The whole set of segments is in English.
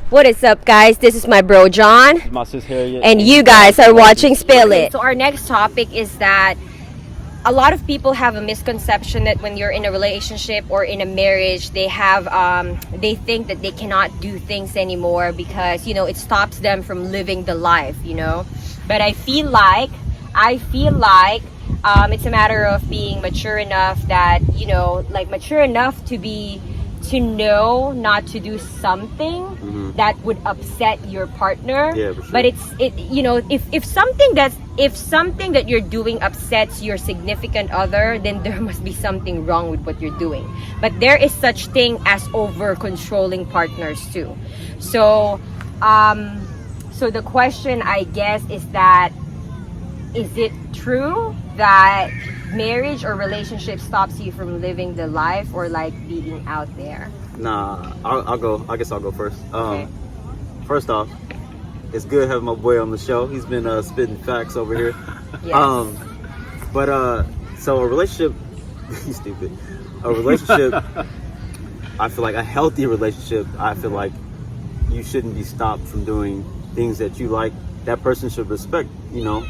What is up, guys? This is my bro John, My sis Harriet, and you guys are watching Spill It. So our next topic is that a lot of people have a misconception that when you're in a relationship or in a marriage, they have they think that they cannot do things anymore because it stops them from living the life. But I feel like it's a matter of being mature enough that mature enough to know not to do something that would upset your partner. Yeah, for sure. But if something that you're doing upsets your significant other, then there must be something wrong with what you're doing. But there is such thing as over controlling partners too. So the question, I guess, is that is it true that marriage or relationship stops you from living the life or like being out there? Nah, I'll go. I guess I'll go first. Okay. First off, it's good having my boy on the show. He's been spitting facts over here. Yes. So a relationship, he's stupid. A relationship, I feel like a healthy relationship, I feel like you shouldn't be stopped from doing things that you like. That person should respect, you're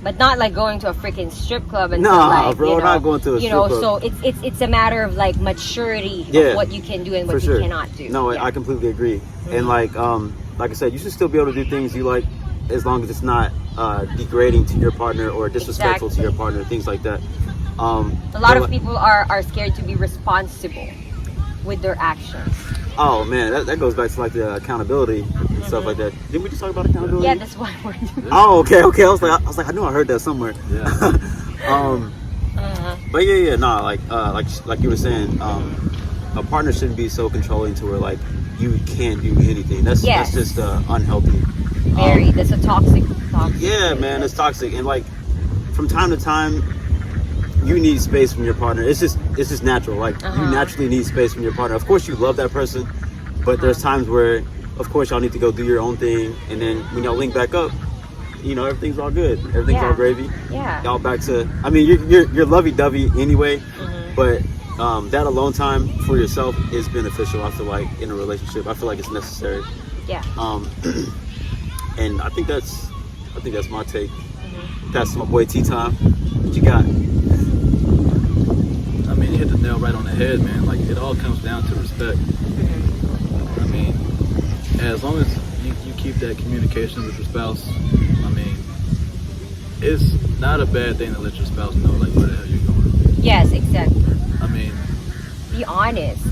But not like going to a freaking strip club and Nah, bro, we're not going to a strip club. So it's a matter of like maturity of what you can do and what you cannot do. No, Yeah. I completely agree. And like I said, you should still be able to do things you like as long as it's not degrading to your partner or disrespectful to your partner, things like that. A lot of people are scared to be responsible with their actions. Oh man, that goes back to like the accountability and stuff like that. Didn't we just talk about accountability? Yeah, that's why we're doing. Oh, okay. I was like, I knew I heard that somewhere. Yeah. But like you were saying, a partner shouldn't be so controlling to where like you can't do anything. That's just unhealthy. Very. That's a toxic. Yeah, man, it's toxic. And like from time to time, you need space from your partner. It's just natural. Like you naturally need space from your partner. Of course, you love that person, but there's times where, of course, y'all need to go do your own thing, and then when y'all link back up, everything's all good. Everything's all gravy. Yeah. Y'all back to. I mean, you're lovey-dovey anyway, but that alone time for yourself is beneficial. I feel like in a relationship, I feel like it's necessary. Yeah. And I think that's my take. That's my boy T-Time. What you got? I mean, you hit the nail right on the head, man. Like, it all comes down to respect. I mean, as long as you keep that communication with your spouse, I mean, it's not a bad thing to let your spouse know, like, where the hell you're going. Yes, exactly. I mean, Be honest.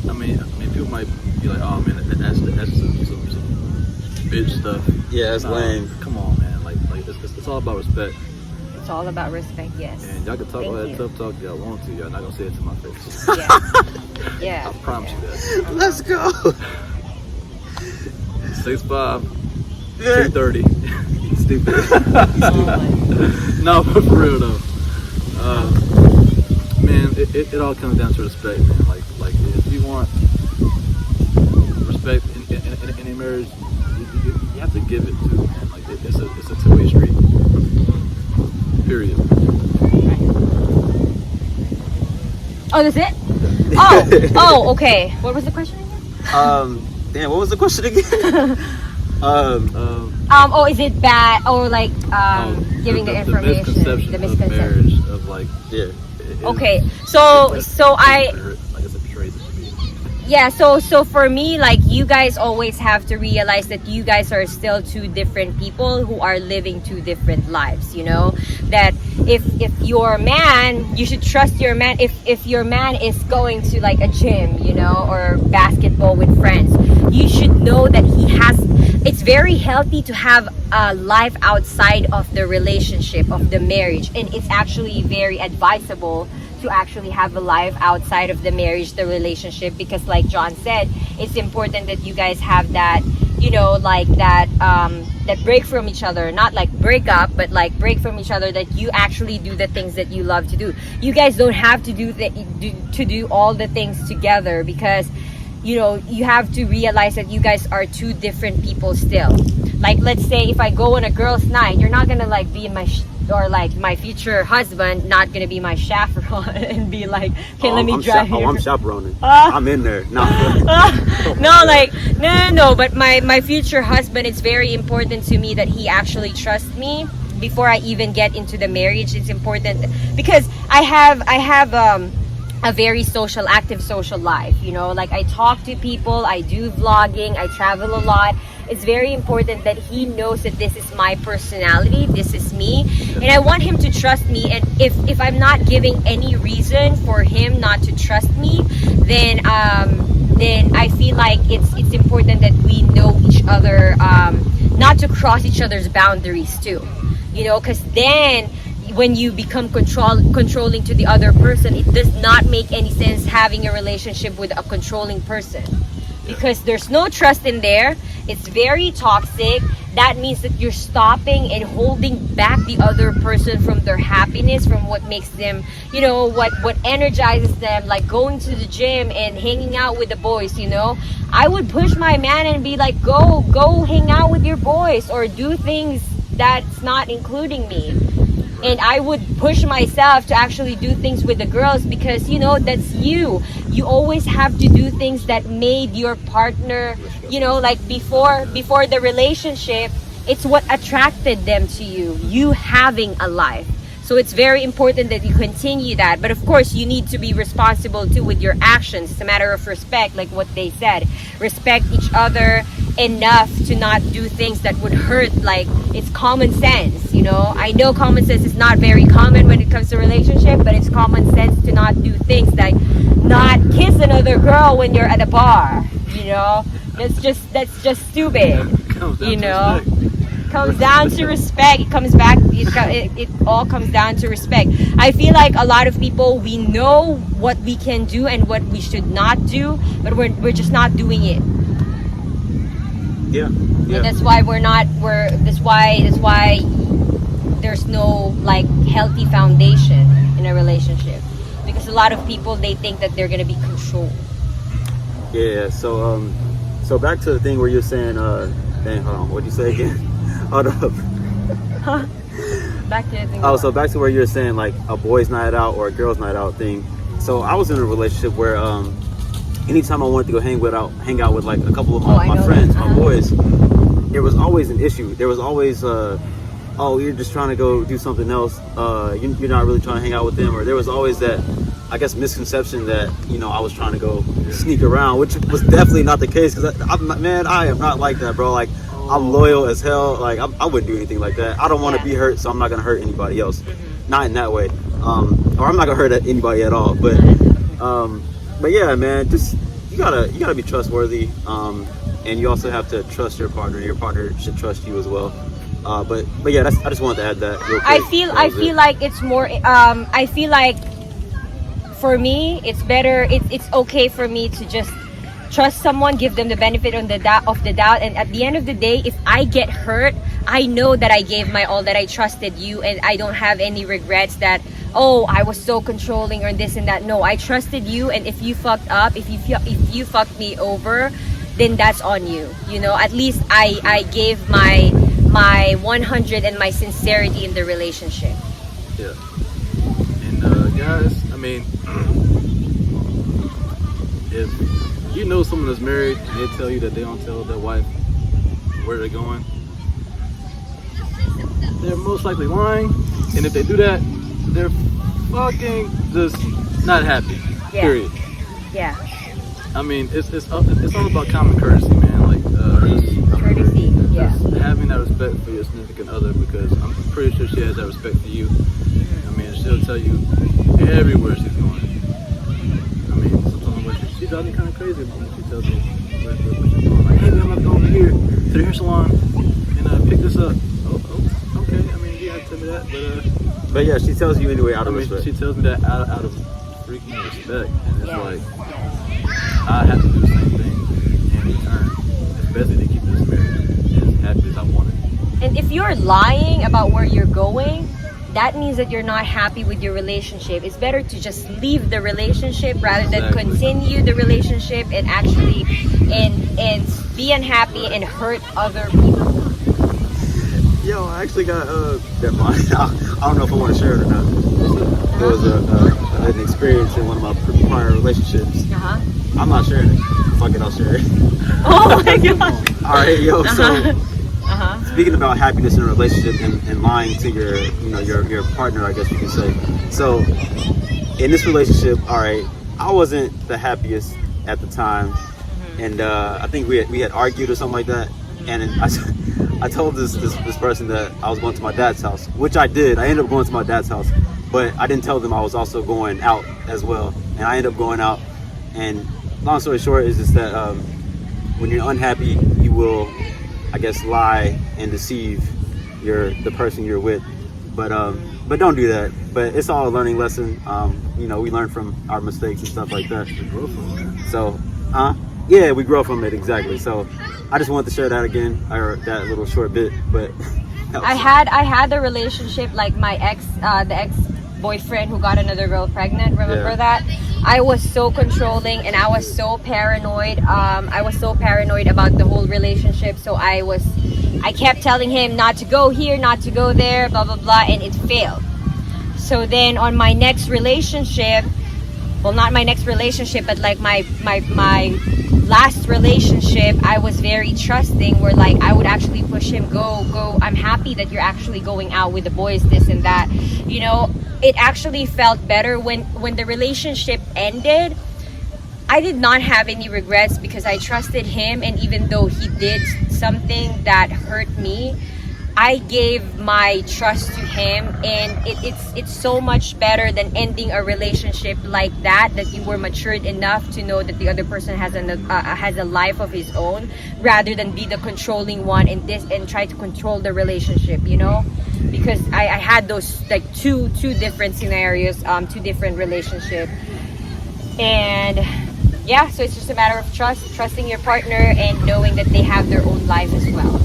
I mean, people might be like, oh man, that's some bitch stuff. Yeah, that's lame. Come on, man. Like it's all about respect. It's all about respect. Yes. And y'all can talk all that Thank tough talk y'all want to. Y'all not gonna say it to my face. Yeah. Yeah. I promise you that. Let's go. 6'5", 230. Stupid. No, but for real though. Man, it all comes down to respect, man. Like if you want respect in a marriage, you have to give it to, man. Like it's a two-way street. Period. Oh, that's it? Oh, okay. What was the question again? Damn, what was the question again? Is it bad or like giving the information? The misconception of marriage, of like, Yeah. Okay, so I like it's a betrayal to me. yeah, so for me, like, you guys always have to realize that you guys are still two different people who are living two different lives. That if your man, you should trust your man. If your man is going to like a gym, or basketball with friends, you should know that it's very healthy to have a life outside of the relationship, of the marriage, and it's actually very advisable to actually have a life outside of the marriage, the relationship, because like John said, it's important that you guys have that, that break from each other, not like break up, but like break from each other, that you actually do the things that you love to do. You guys don't have to do all the things together, because you know, you have to realize that you guys are two different people still. Like, let's say if I go on a girls' night, you're not gonna like be my or like my future husband not gonna be my chaperone and be like, okay, let me drive you. I'm chaperoning. I'm in there. No, no. But my future husband, it's very important to me that he actually trusts me before I even get into the marriage. It's important because I have a very active social life, you know, like I talk to people, I do vlogging, I travel a lot. It's very important that he knows that this is my personality, this is me, and I want him to trust me. And if I'm not giving any reason for him not to trust me, then I feel like it's important that we know each other, not to cross each other's boundaries too, you know, because then when you become controlling to the other person, it does not make any sense having a relationship with a controlling person, because there's no trust in there. It's very toxic. That means that you're stopping and holding back the other person from their happiness, from what makes them, you know, what energizes them, like going to the gym and hanging out with the boys, you know. I would push my man and be like, go hang out with your boys or do things that's not including me. And I would push myself to actually do things with the girls, because, you know, that's you. You always have to do things that made your partner, you know, like before the relationship, it's what attracted them to you having a life. So it's very important that you continue that. But of course, you need to be responsible too with your actions. It's a matter of respect, like what they said. Respect each other enough to not do things that would hurt. Like, it's common sense, you know. I know common sense is not very common when it comes to relationship, but it's common sense to not do things like not kiss another girl when you're at a bar, you know. That's just stupid, you know. Comes down to respect. It comes back, it all comes down to respect. I feel like a lot of people, we know what we can do and what we should not do, but we're just not doing it. Yeah. And that's why that's why there's no like healthy foundation in a relationship, because a lot of people, they think that they're gonna be controlled. Yeah, so back to the thing where you're saying dang, hold on, what'd you say again? Hold up. Back to the thing. So back to where you're saying like a boys' night out or a girls' night out thing. So I was in a relationship where anytime I wanted to go hang out with like a couple of my friends, my boys, there was always an issue. There was always oh, you're just trying to go do something else. You're not really trying to hang out with them. Or there was always that, I guess, misconception that, you know, I was trying to go sneak around, which was definitely not the case. Because I am not like that, bro. Like, I'm loyal as hell. Like, I wouldn't do anything like that. I don't want to be hurt, so I'm not gonna hurt anybody else. Not in that way. Or I'm not gonna hurt anybody at all. But yeah, man, just you gotta be trustworthy. And you also have to trust your partner. Your partner should trust you as well. But yeah, I just wanted to add that real quick. I feel like it's more. I feel like for me, it's better. It's okay for me to just trust someone, give them the benefit of the doubt, and at the end of the day, if I get hurt, I know that I gave my all, that I trusted you, and I don't have any regrets that, oh, I was so controlling or this and that. No, I trusted you, and if you fucked up, if you fucked me over, then that's on you. You know, at least I gave my 100 and my sincerity in the relationship. Yeah. And guys, I mean, if you know someone that's married and they tell you that they don't tell their wife where they're going, they're most likely lying. And if they do that, they're fucking just not happy. Yeah. Period. Yeah. I mean, it's all about common courtesy, man. Like Courtesy. Yeah. just having that respect for your significant other, because I'm pretty sure she has that respect for you. I mean, she'll tell you everywhere she's going. I mean, sometimes she drives me kind of crazy when she tells me where she's going. Like, hey, man, I'm gonna go over here to the hair salon and pick this up. Oh, okay. I mean, you have to tell me that, But yeah, she tells you anyway out of but respect. she tells me that out of freaking respect, and it's like I have to do the same thing in return, especially to keep this marriage as happy as I want it. And if you're lying about where you're going, that means that you're not happy with your relationship. It's better to just leave the relationship rather than Exactly. continue the relationship and actually and be unhappy and hurt other people. Yo, I actually got never mind. I don't know if I want to share it or not. There was an experience in one of my prior relationships. Uh-huh. I'm not sharing it. Fuck it, I'll share it. Oh my god. All right, yo. So Uh-huh. speaking about happiness in a relationship and lying to your, you know, your partner, I guess you can say. So in this relationship, all right, I wasn't the happiest at the time, and I think we had argued or something like that, and I told this person that I was going to my dad's house, which I did. I ended up going to my dad's house, but I didn't tell them I was also going out as well, and I ended up going out. And long story short is just that when you're unhappy, you will, I guess, lie and deceive the person you're with, but don't do that. But it's all a learning lesson. You know, we learn from our mistakes and stuff like that. So, yeah, we grow from it, exactly. So, I just wanted to share that again, or that little short bit. But I had a relationship like my ex, the ex-boyfriend who got another girl pregnant. Remember Yeah. that? I was so controlling and I was so paranoid. I was so paranoid about the whole relationship. So I kept telling him not to go here, not to go there, blah blah blah, and it failed. So then on my next relationship, well, not my next relationship, but like my last relationship, I was very trusting, where like I would actually push him, go, I'm happy that you're actually going out with the boys, this and that, you know. It actually felt better when the relationship ended. I did not have any regrets because I trusted him, and even though he did something that hurt me, I gave my trust to him, and it's so much better than ending a relationship like that you were matured enough to know that the other person has a life of his own, rather than be the controlling one and try to control the relationship, you know. Because I had those like two different scenarios, two different relationships, and yeah, so it's just a matter of trusting your partner and knowing that they have their own life as well.